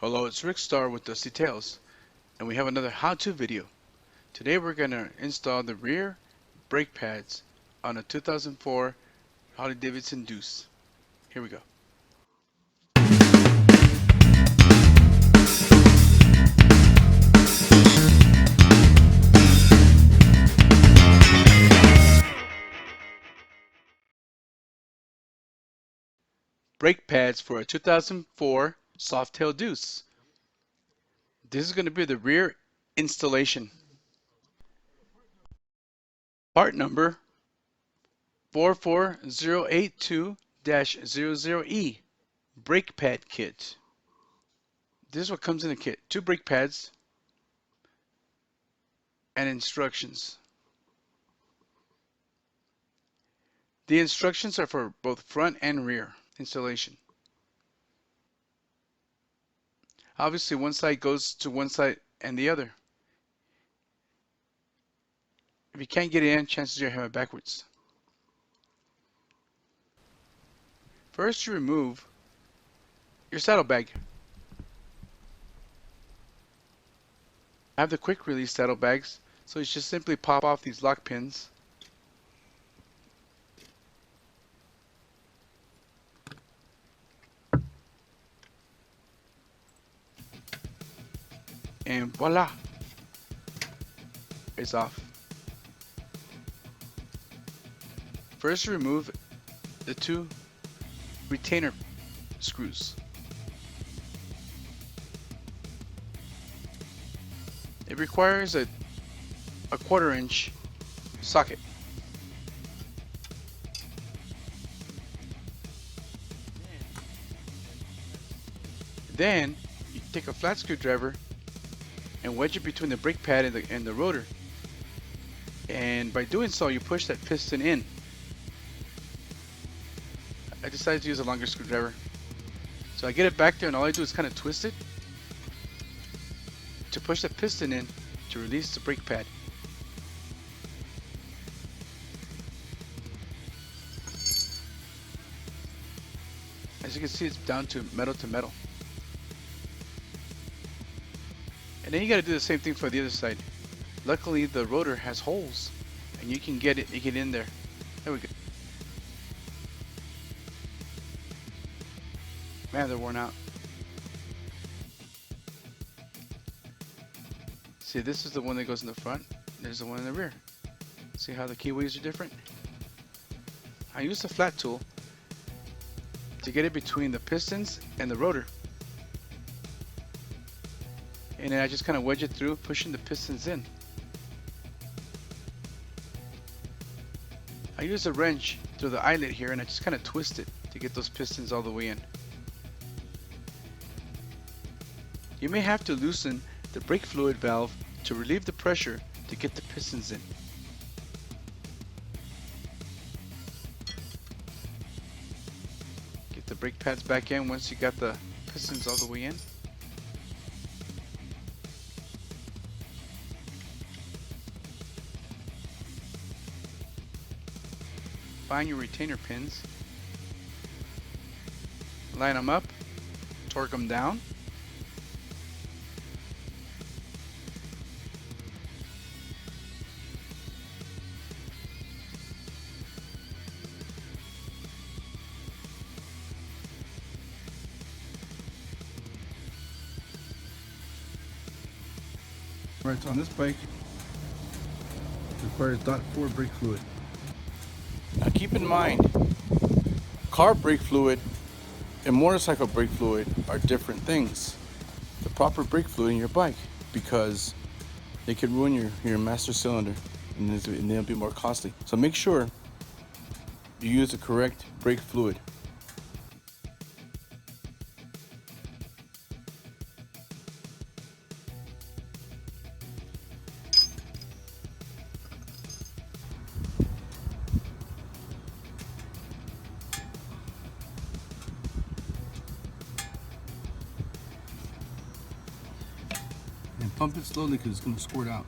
Hello, it's Rick Star with Dusty Tales, and we have another how-to video. Today we're going to install the rear brake pads on a 2004 Harley-Davidson Deuce. Here we go. Brake pads for a 2004 Softail Deuce. This is going to be the rear installation. Part number 44082-00E brake pad kit. This is what comes in the kit. 2 brake pads and instructions. The instructions are for both front and rear installation. Obviously, one side goes to one side and the other. If you can't get it in, chances are you have it backwards. First, you remove your saddlebag. I have the quick release saddlebags, so you just simply pop off these lock pins. And voila, it's off. First, remove the 2 retainer screws. It requires a 1/4 inch socket. Then you take a flat screwdriver and wedge it between the brake pad and the rotor. And by doing so, you push that piston in. I decided to use a longer screwdriver. So I get it back there, and all I do is kind of twist it to push the piston in to release the brake pad. As you can see, it's down to metal. And then you got to do the same thing for the other side. Luckily, the rotor has holes, and you can get in there. There we go. Man, they're worn out. See, this is the one that goes in the front. There's the one in the rear. See how the keyways are different? I use the flat tool to get it between the pistons and the rotor. And then I just kind of wedge it through, pushing the pistons in. I use a wrench through the eyelet here, and I just kind of twist it to get those pistons all the way in. You may have to loosen the brake fluid valve to relieve the pressure to get the pistons in. Get the brake pads back in once you got the pistons all the way in. Find your retainer pins, line them up, torque them down. Right, so on this bike, it requires .4 brake fluid. Now keep in mind, car brake fluid and motorcycle brake fluid are different things. The proper brake fluid in your bike, because they could ruin your master cylinder and they'll be more costly. So make sure you use the correct brake fluid. And pump it slowly because it's going to squirt out.